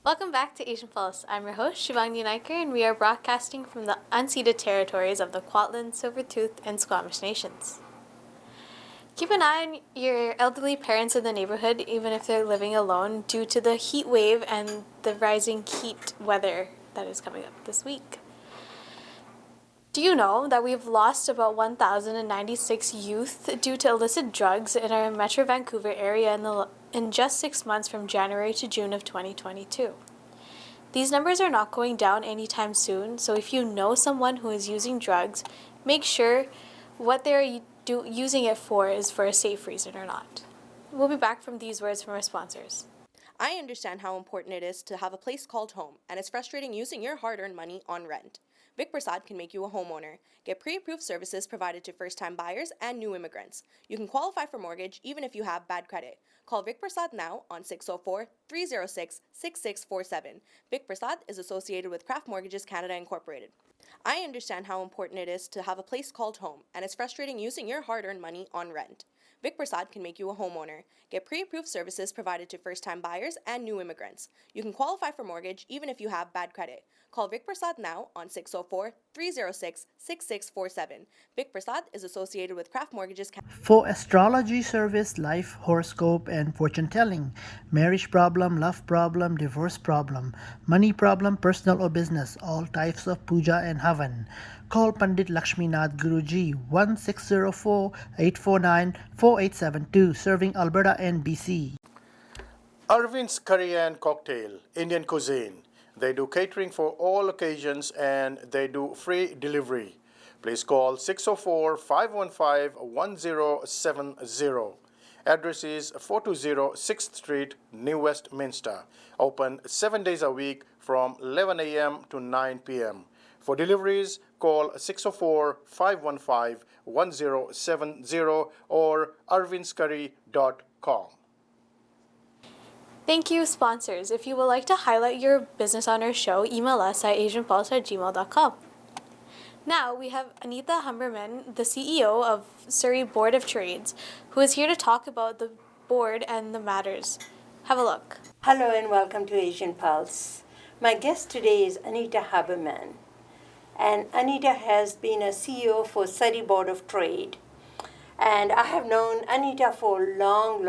Welcome back to Asian Pulse. I'm your host, Shivani Naiker, and we are broadcasting from the unceded territories of the Kwantlen, Silvertooth, and Squamish nations. Keep an eye on your elderly parents in the neighborhood, even if they're living alone, due to the heat wave and the rising heat weather that is coming up this week. Do you know that we've lost about 1,096 youth due to illicit drugs in our Metro Vancouver area in just 6 months from January to June of 2022? These numbers are not going down anytime soon, so if you know someone who is using drugs, make sure what they're using it for is for a safe reason or not. We'll be back from these words from our sponsors. I understand how important it is to have a place called home, and it's frustrating using your hard-earned money on rent. Vic Prasad can make you a homeowner. Get pre-approved services provided to first-time buyers and new immigrants. You can qualify for mortgage even if you have bad credit. Call Vic Prasad now on 604-306-6647. Vic Prasad is associated with Craft Mortgages Canada Incorporated. I understand how important it is to have a place called home, and it's frustrating using your hard-earned money on rent. Vic Prasad can make you a homeowner. Get pre-approved services provided to first-time buyers and new immigrants. You can qualify for mortgage even if you have bad credit. Call Vic Prasad now on 604-306-6647. Vic Prasad is associated with Craft Mortgages Canada. For astrology service, life horoscope, and fortune telling, marriage problem, love problem, divorce problem, money problem, personal or business, all types of puja and havan. Call Pandit Lakshminath Guruji 1604-849-4872, serving Alberta and BC. Arvind's Curry and Cocktail, Indian cuisine. They do catering for all occasions and they do free delivery. Please call 604-515-1070. Address is 420 6th Street, New Westminster. Open 7 days a week from 11 a.m. to 9 p.m. For deliveries, call 604-515-1070 or arvindscurry.com. Thank you, sponsors. If you would like to highlight your business on our show, email us at asianpulse@gmail.com. Now, we have Anita Humberman, the CEO of Surrey Board of Trades, who is here to talk about the board and the matters. Have a look. Hello and welcome to Asian Pulse. My guest today is Anita Haberman. And Anita has been a CEO for Surrey Board of Trade. And I have known Anita for a long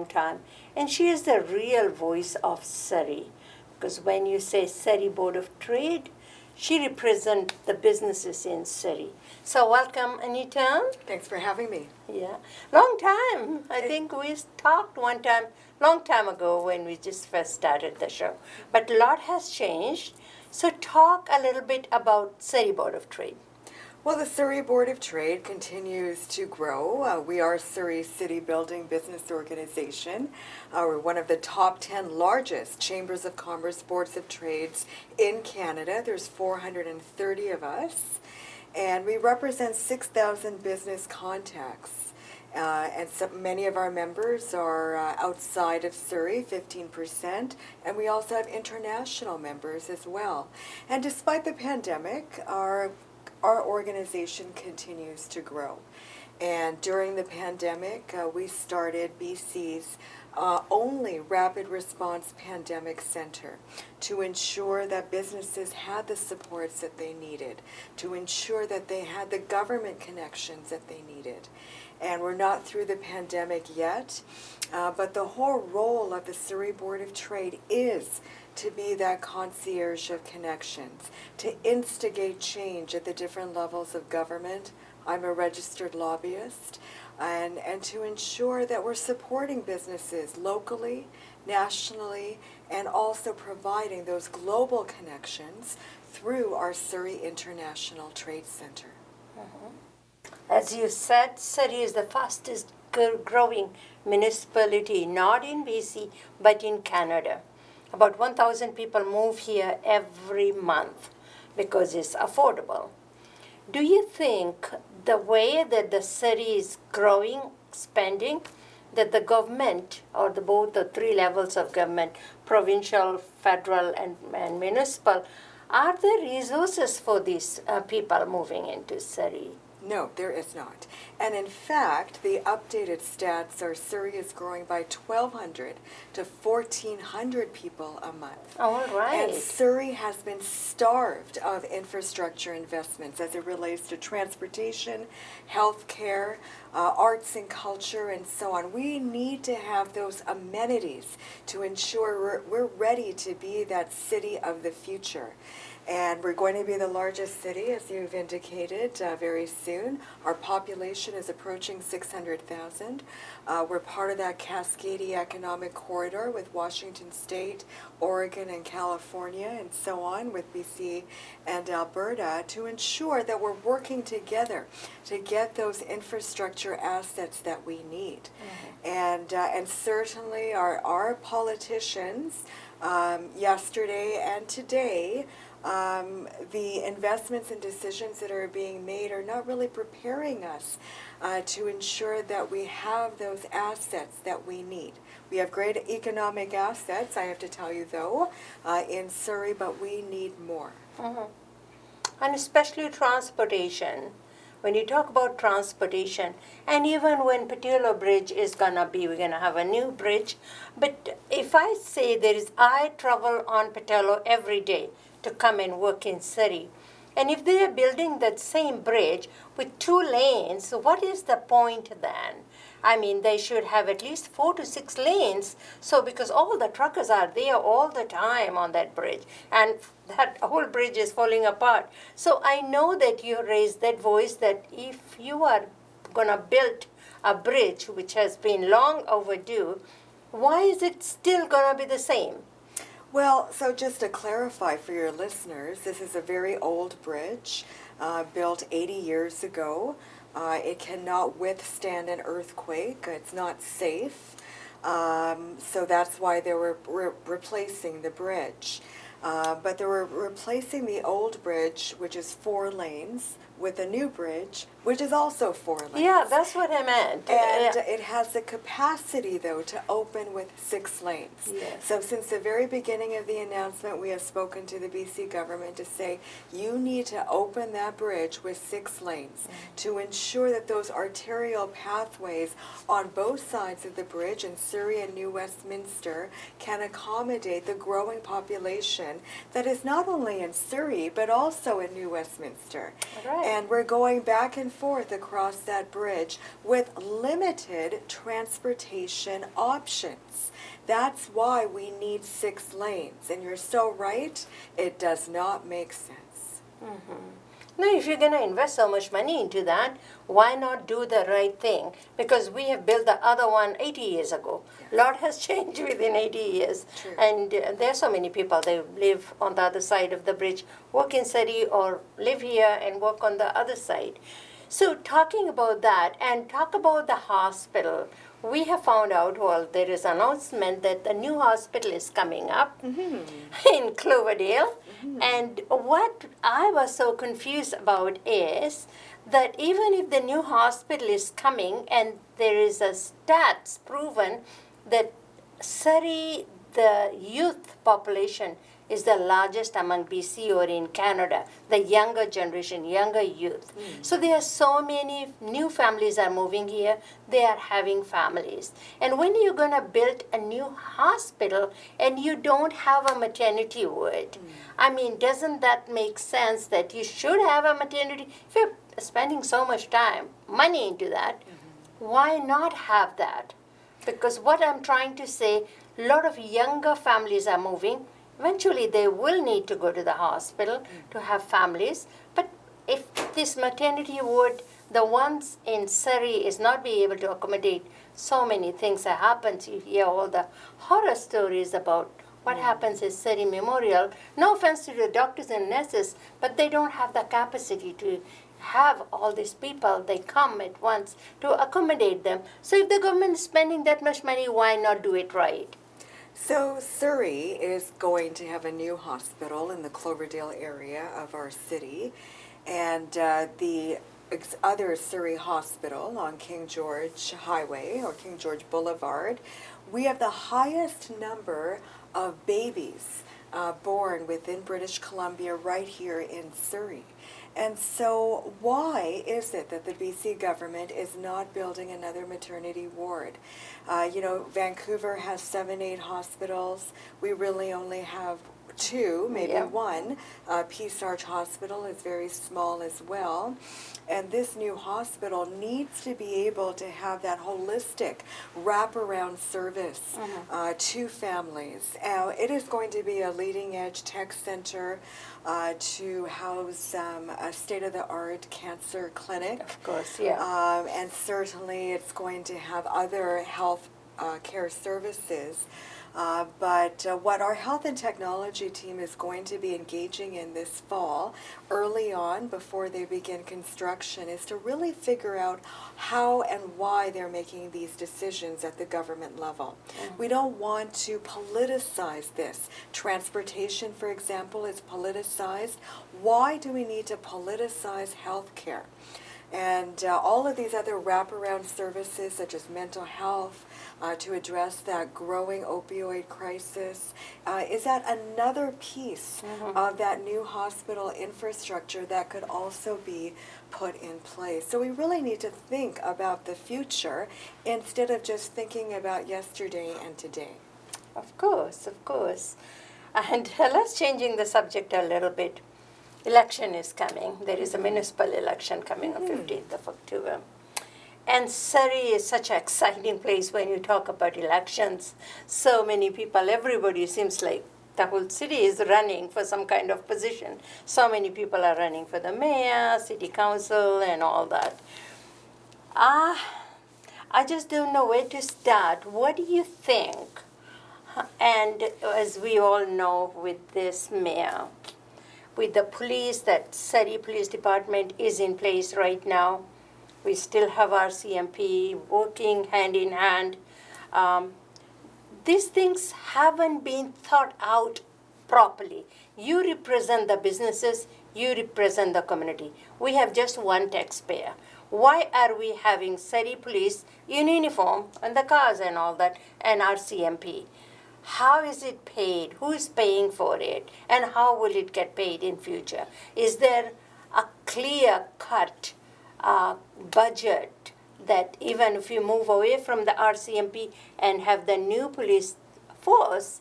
time. And she is the real voice of Surrey. Because when you say Surrey Board of Trade, she represents the businesses in Surrey. So welcome, Anita. Thanks for having me. Yeah, long time. I think we talked one time, long time ago when we just first started the show. But a lot has changed. So talk a little bit about Surrey Board of Trade. Well, the Surrey Board of Trade continues to grow. We are Surrey's city building business organization. We're one of the top 10 largest chambers of commerce boards of trades in Canada. There's 430 of us, and we represent 6,000 business contacts. And so many of our members are outside of Surrey, 15%, and we also have international members as well. And despite the pandemic, our organization continues to grow. And during the pandemic, we started BC's only rapid response pandemic center to ensure that businesses had the supports that they needed, to ensure that they had the government connections that they needed. And we're not through the pandemic yet, but the whole role of the Surrey Board of Trade is to be that concierge of connections, to instigate change at the different levels of government. I'm a registered lobbyist, and to ensure that we're supporting businesses locally, nationally, and also providing those global connections through our Surrey International Trade Center. As you said, Surrey is the fastest growing municipality, not in BC, but in Canada. About 1,000 people move here every month because it's affordable. Do you think the way that the city is growing, spending, that the government, or both the three levels of government, provincial, federal, and municipal, are there resources for these people moving into Surrey? No, there is not. And in fact, the updated stats are Surrey is growing by 1,200 to 1,400 people a month. All right. And Surrey has been starved of infrastructure investments as it relates to transportation, healthcare, arts and culture, and so on. We need to have those amenities to ensure we're ready to be that city of the future. And we're going to be the largest city, as you've indicated, very soon. Our population is approaching 600,000. We're part of that Cascadia Economic Corridor with Washington State, Oregon, and California, and so on, with BC and Alberta, to ensure that we're working together to get those infrastructure assets that we need. And certainly our politicians, yesterday and today, the investments and decisions that are being made are not really preparing us to ensure that we have those assets that we need. We have great economic assets, I have to tell you though, in Surrey, but we need more. And especially transportation. When you talk about transportation, and even when Patillo Bridge is we're gonna have a new bridge, but if I say I travel on Patillo every day to come and work in Surrey, and if they are building that same bridge with 2 lanes, what is the point then? I mean, they should have at least 4 to 6 lanes. So because all the truckers are there all the time on that bridge, and that whole bridge is falling apart. So I know that you raised that voice that if you are going to build a bridge which has been long overdue, why is it still going to be the same? Well, so just to clarify for your listeners, this is a very old bridge, built 80 years ago. It cannot withstand an earthquake. It's not safe. So that's why they were replacing the bridge. But they were replacing the old bridge, which is 4 lanes, with a new bridge, which is also 4 lanes. Yeah, that's what I meant. And it has the capacity, though, to open with 6 lanes. Yes. So since the very beginning of the announcement, we have spoken to the BC government to say, you need to open that bridge with 6 lanes to ensure that those arterial pathways on both sides of the bridge in Surrey and New Westminster can accommodate the growing population that is not only in Surrey, but also in New Westminster. Right. And we're going back and forth across that bridge with limited transportation options. That's why we need 6 lanes. And you're so right, it does not make sense. No, if you're going to invest so much money into that, why not do the right thing? Because we have built the other one 80 years ago. A lot has changed within 80 years. True. And there are so many people, they live on the other side of the bridge, work in Surrey or live here and work on the other side. So talking about that and talk about the hospital, we have found out, well, there is an announcement that the new hospital is coming up in Cloverdale. And what I was so confused about is that even if the new hospital is coming and there is a stats proven that Surrey, the youth population is the largest among BC or in Canada, the younger generation, younger youth. So there are so many new families are moving here, they are having families. And when you're going to build a new hospital and you don't have a maternity ward, I mean, doesn't that make sense that you should have a maternity? If you're spending so much time, money into that, why not have that? Because what I'm trying to say, a lot of younger families are moving. Eventually, they will need to go to the hospital to have families. But if this maternity ward, the ones in Surrey, is not be able to accommodate so many things that happens, you hear all the horror stories about what happens at Surrey Memorial. No offense to the doctors and nurses, but they don't have the capacity to have all these people, they come at once to accommodate them. So if the government is spending that much money, why not do it right? So Surrey is going to have a new hospital in the Cloverdale area of our city, and the other Surrey hospital on King George Highway or King George Boulevard, we have the highest number of babies born within British Columbia right here in Surrey. And so why is it that the BC government is not building another maternity ward? Vancouver has 7, 8 hospitals. We really only have 2, maybe Yeah. 1. Peace Arch Hospital is very small as well. And this new hospital needs to be able to have that holistic wraparound service to families. It is going to be a leading edge tech center to house a state-of-the-art cancer clinic. Of course, yeah. And certainly it's going to have other health care services. But what our health and technology team is going to be engaging in this fall, early on before they begin construction, is to really figure out how and why they're making these decisions at the government level. We don't want to politicize this. Transportation, for example, is politicized. Why do we need to politicize healthcare? And all of these other wraparound services, such as mental health, to address that growing opioid crisis, is that another piece of that new hospital infrastructure that could also be put in place. So we really need to think about the future instead of just thinking about yesterday and today. Of course, of course. And let's changing the subject a little bit. Election is coming. There is a municipal election coming on 15th of October. And Surrey is such an exciting place when you talk about elections. So many people, everybody seems like the whole city is running for some kind of position. So many people are running for the mayor, city council, and all that. I just don't know where to start. What do you think? And as we all know, with this mayor, with the police, that Surrey Police Department is in place right now. We still have our CMP working hand in hand. These things haven't been thought out properly. You represent the businesses, you represent the community. We have just one taxpayer. Why are we having Surrey Police in uniform and the cars and all that and our CMP? How is it paid? Who is paying for it? And how will it get paid in future? Is there a clear-cut budget that even if you move away from the RCMP and have the new police force,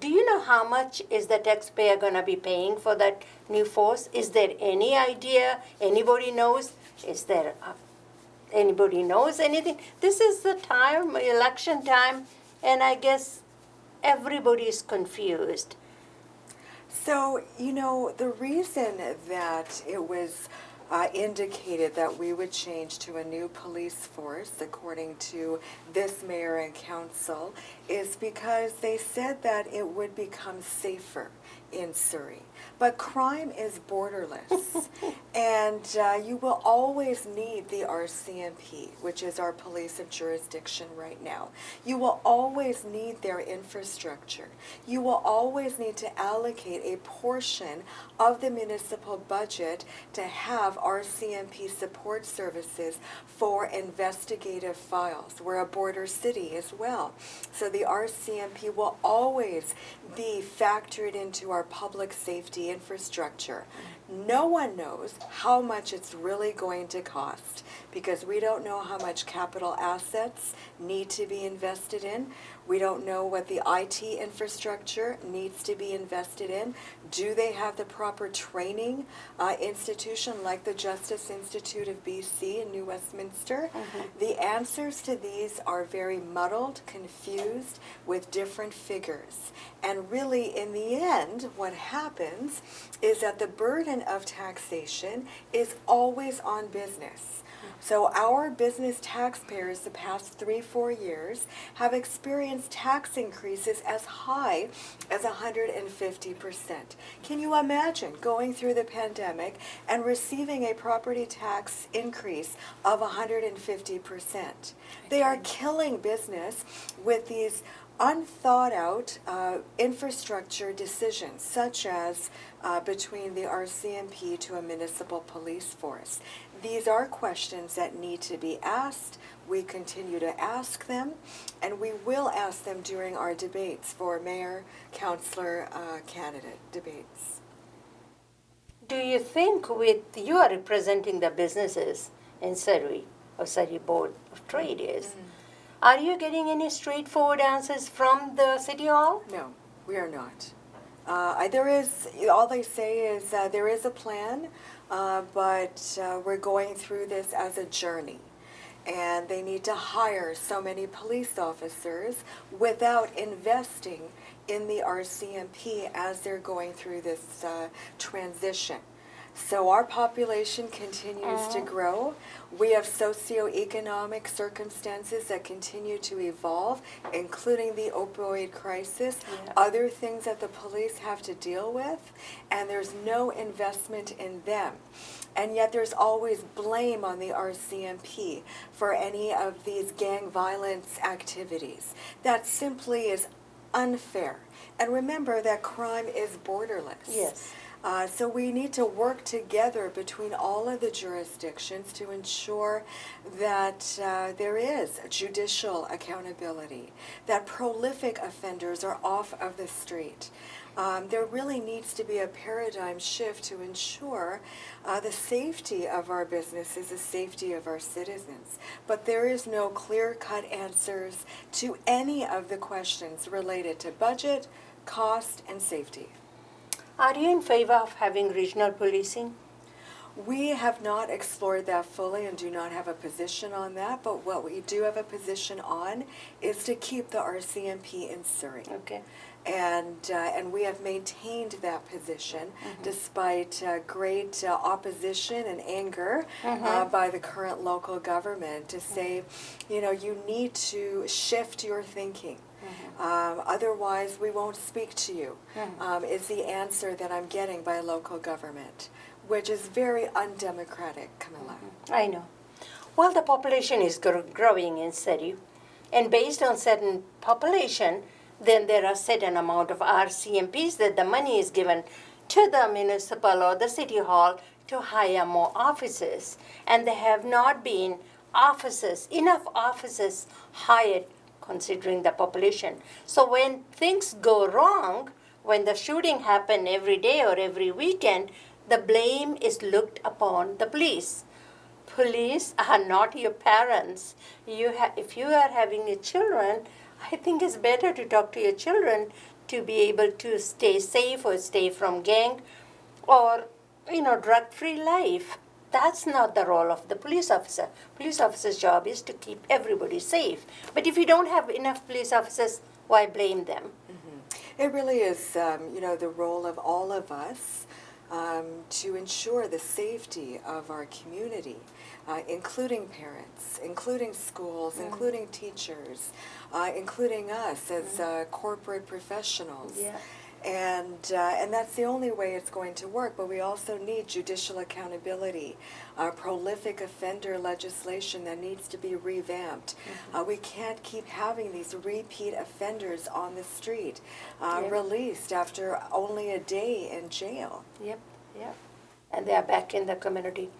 do you know how much is the taxpayer going to be paying for that new force? Is there any idea? Anybody knows? Is there anybody knows anything? This is the time, election time, and I guess everybody is confused. So, the reason that it was indicated that we would change to a new police force, according to this mayor and council, is because they said that it would become safer in Surrey. But crime is borderless, and you will always need the RCMP, which is our police of jurisdiction right now. You will always need their infrastructure. You will always need to allocate a portion of the municipal budget to have RCMP support services for investigative files. We're a border city as well. So the RCMP will always be factored into our public safety infrastructure. No one knows how much it's really going to cost because we don't know how much capital assets need to be invested in. We don't know what the IT infrastructure needs to be invested in. Do they have the proper training institution like the Justice Institute of BC in New Westminster? The answers to these are very muddled, confused, with different figures. And really, in the end, what happens is that the burden of taxation is always on business. So our business taxpayers the past 3-4 years have experienced tax increases as high as 150%. Can you imagine going through the pandemic and receiving a property tax increase of 150%? They are killing business with these unthought out infrastructure decisions, such as between the RCMP to a municipal police force. These are questions that need to be asked. We continue to ask them, and we will ask them during our debates for mayor, councillor, candidate debates. do you think you are representing the businesses in Surrey, or Surrey Board of Trade is, are you getting any straightforward answers from the City Hall? No, we are not. There is, all they say is there is a plan, but we're going through this as a journey. And they need to hire so many police officers without investing in the RCMP as they're going through this transition. So our population continues to grow. We have socioeconomic circumstances that continue to evolve, including the opioid crisis, other things that the police have to deal with, and there's no investment in them. And yet there's always blame on the RCMP for any of these gang violence activities. That simply is unfair. And remember that crime is borderless. Yes. So we need to work together between all of the jurisdictions to ensure that there is judicial accountability, that prolific offenders are off of the street. There really needs to be a paradigm shift to ensure the safety of our businesses, the safety of our citizens. But there is no clear-cut answers to any of the questions related to budget, cost, and safety. Are you in favor of having regional policing? We have not explored that fully and do not have a position on that, but what we do have a position on is to keep the RCMP in Surrey. Okay. And we have maintained that position despite great opposition and anger by the current local government to say, you know, you need to shift your thinking. Otherwise, we won't speak to you, is the answer that I'm getting by local government, which is very undemocratic, Camilla. I know. Well, the population is growing in Surrey, and based on certain population, then there are certain amount of RCMPs that the money is given to the municipal or the city hall to hire more officers, and there have not been enough officers hired considering the population. So when things go wrong, when the shooting happen every day or every weekend, the blame is looked upon the police. Police are not your parents. If you are having your children, I think it's better to talk to your children to be able to stay safe or stay from gang or, drug-free life. That's not the role of the police officer. Police officer's job is to keep everybody safe. But if you don't have enough police officers, why blame them? It really is, the role of all of us to ensure the safety of our community, including parents, including schools, including teachers, including us as corporate professionals. Yeah. And that's the only way it's going to work. But we also need judicial accountability, prolific offender legislation that needs to be revamped. We can't keep having these repeat offenders on the street, released after only a day in jail. Yep. And they are back in the community.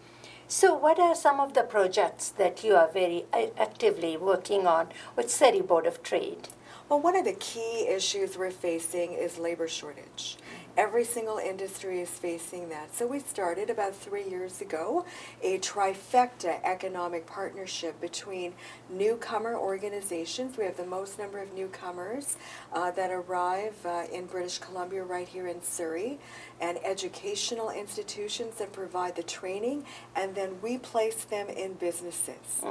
So what are some of the projects that you are very actively working on with Surrey Board of Trade? Well, one of the key issues we're facing is labor shortage. Every single industry is facing that. So we started about 3 years ago a trifecta economic partnership between newcomer organizations. We have the most number of newcomers that arrive in British Columbia right here in Surrey, and educational institutions that provide the training, and then we place them in businesses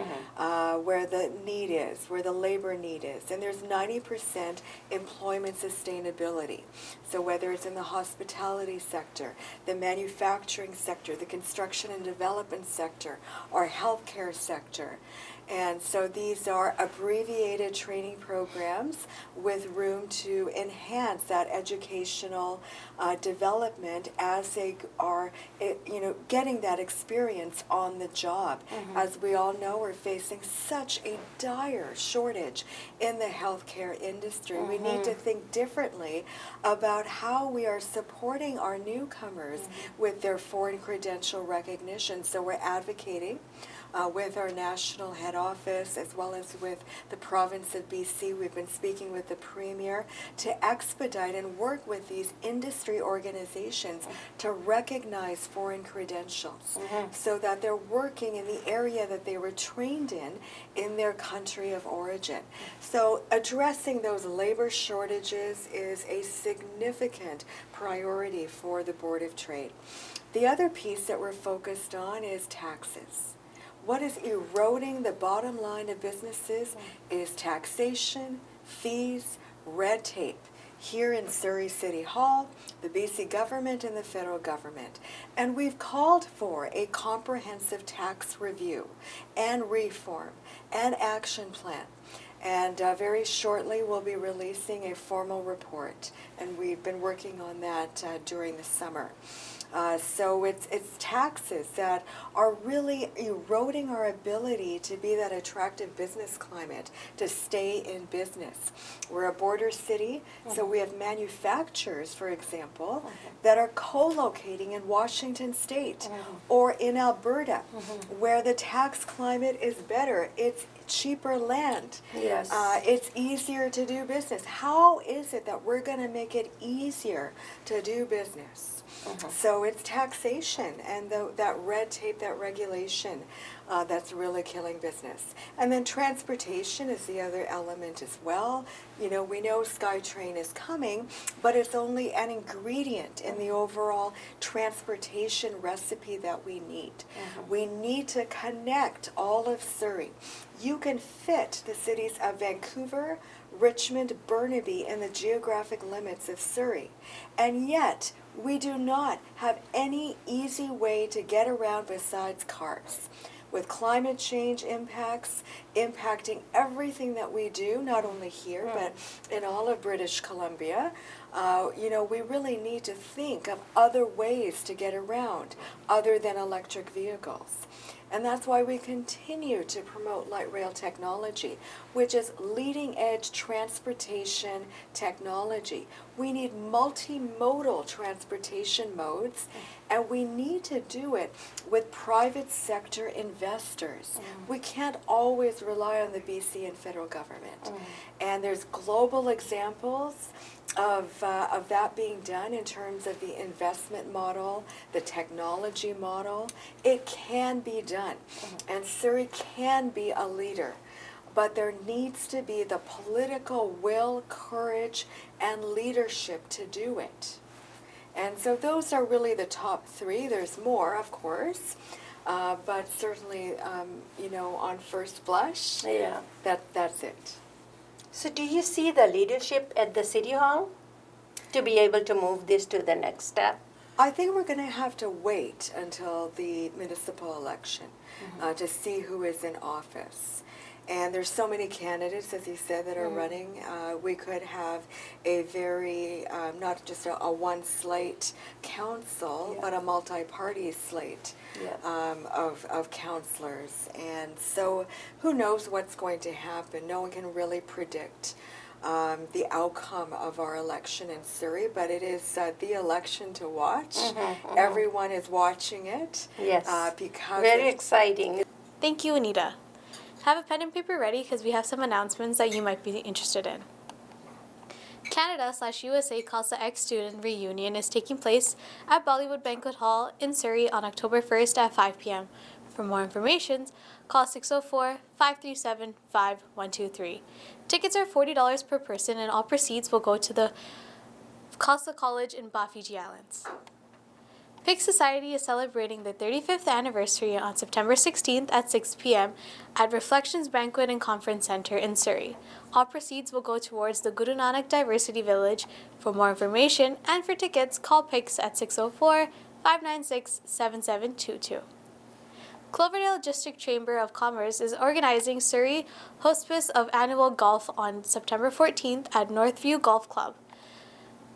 where the need is, where the labor need is. And there's 90% employment sustainability. So whether it's in the hospitality sector, the manufacturing sector, the construction and development sector, or healthcare sector. And so these are abbreviated training programs with room to enhance that educational development as they are, getting that experience on the job. As we all know, we're facing such a dire shortage in the healthcare industry. We need to think differently about how we are supporting our newcomers with their foreign credential recognition. So we're advocating with our national head office as well as with the province of BC. We've been speaking with the Premier to expedite and work with these industry organizations to recognize foreign credentials so that they're working in the area that they were trained in their country of origin. So addressing those labor shortages is a significant priority for the Board of Trade. The other piece that we're focused on is taxes. What is eroding the bottom line of businesses is taxation, fees, red tape. Here in Surrey City Hall, the BC government and the federal government. And we've called for a comprehensive tax review and reform and action plan. And very shortly we'll be releasing a formal report. And we've been working on that during the summer. So it's taxes that are really eroding our ability to be that attractive business climate, to stay in business. We're a border city, so we have manufacturers, for example, that are co-locating in Washington State or in Alberta, where the tax climate is better. It's cheaper land. Yes. It's easier to do business. How is it that we're going to make it easier to do business? So it's taxation and that red tape, that regulation that's really killing business. And then transportation is the other element as well. You know, we know SkyTrain is coming, but it's only an ingredient in the overall transportation recipe that we need. We need to connect all of Surrey. You can fit the cities of Vancouver, Richmond, Burnaby in the geographic limits of Surrey. And yet, we do not have any easy way to get around besides cars. With climate change impacts impacting everything that we do, not only here, but in all of British Columbia, you know, we really need to think of other ways to get around other than electric vehicles. And that's why we continue to promote light rail technology, which is leading edge transportation technology. We need multimodal transportation modes, and we need to do it with private sector investors. We can't always rely on the BC and federal government. And there's global examples of that being done in terms of the investment model, the technology model. It can be done, and Surrey can be a leader, but there needs to be the political will, courage, and leadership to do it. And so those are really the top three. There's more, of course, but certainly, you know, on first blush, that's it. So do you see the leadership at the City Hall to be able to move this to the next step? I think we're going to have to wait until the municipal election to see who is in office. And there's so many candidates, as you said, that are running. We could have a very, not just a one slate council, but a multi-party slate of councillors. And so who knows what's going to happen? No one can really predict the outcome of our election in Surrey, but it is the election to watch. Everyone is watching it. Yes. Because very exciting. Thank you, Anita. Have a pen and paper ready because we have some announcements that you might be interested in. Canada/USA CASA Ex-Student Reunion is taking place at Bollywood Banquet Hall in Surrey on October 1st at 5 p.m. For more information, call 604-537-5123. Tickets are $40 per person and all proceeds will go to the CASA College in Bafiji Islands. Pig Society is celebrating their 35th anniversary on September 16th at 6 p.m. at Reflections Banquet and Conference Center in Surrey. All proceeds will go towards the Guru Nanak Diversity Village. For more information and for tickets, call Pigs at 604-596-7722. Cloverdale District Chamber of Commerce is organizing Surrey Hospice of Annual Golf on September 14th at Northview Golf Club.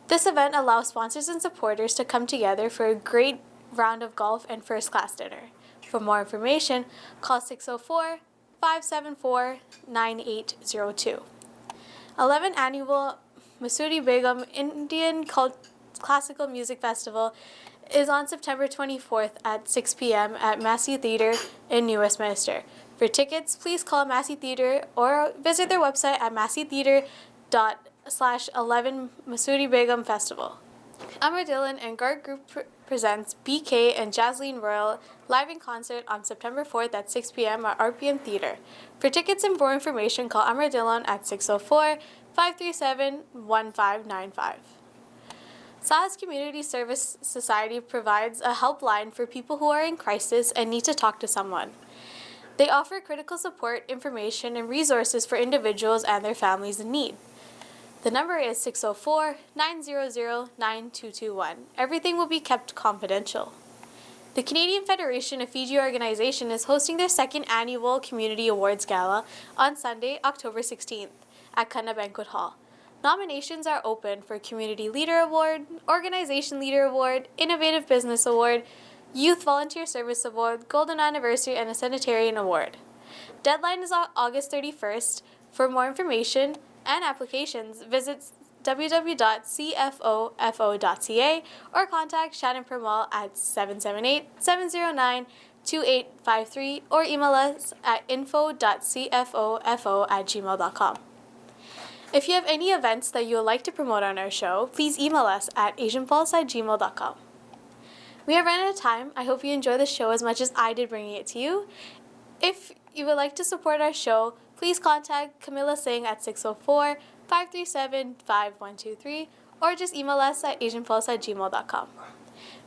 This event allows sponsors and supporters to come together for a great round of golf and first-class dinner. For more information, call 604-574-9802. 11th Annual Masudi Begum Indian Classical Music Festival is on September 24th at 6 p.m. at Massey Theatre in New Westminster. For tickets, please call Massey Theatre or visit their website at masseytheatre.com/11 Masuri Begum Festival. Amar Dillon and Guard Group presents BK and Jasleen Royal live in concert on September 4th at 6 p.m. at RPM Theatre. For tickets and more information, call Amar Dillon at 604-537-1595. Sahas Community Service Society provides a helpline for people who are in crisis and need to talk to someone. They offer critical support, information, and resources for individuals and their families in need. The number is 604-900-9221. Everything will be kept confidential. The Canadian Federation of Fiji Organization is hosting their second annual Community Awards Gala on Sunday, October 16th at Kana Banquet Hall. Nominations are open for Community Leader Award, Organization Leader Award, Innovative Business Award, Youth Volunteer Service Award, Golden Anniversary, and a Sanitarian Award. Deadline is on August 31st. For more information and applications, visit www.cfofo.ca or contact Shannon Permal at 778-709-2853 or email us at info.cfofo@gmail.com. If you have any events that you would like to promote on our show, please email us at asianpulse@gmail.com. We have run out of time. I hope you enjoy the show as much as I did bringing it to you. If you would like to support our show, please contact Camilla Singh at 604-537-5123 or just email us at asianpulse@gmail.com.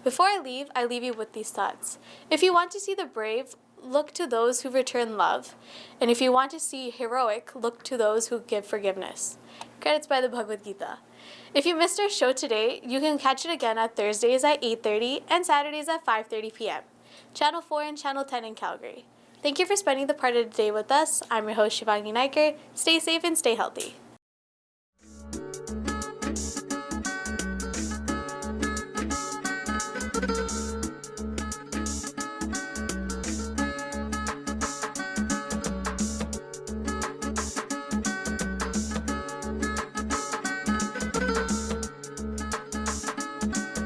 Before I leave you with these thoughts. If you want to see the brave, look to those who return love. And if you want to see heroic, look to those who give forgiveness. Credits by the Bhagavad Gita. If you missed our show today, you can catch it again at Thursdays at 8:30 and Saturdays at 5:30 p.m. Channel 4 and Channel 10 in Calgary. Thank you for spending the part of the day with us. I'm your host, Shivangi Naiker. Stay safe and stay healthy.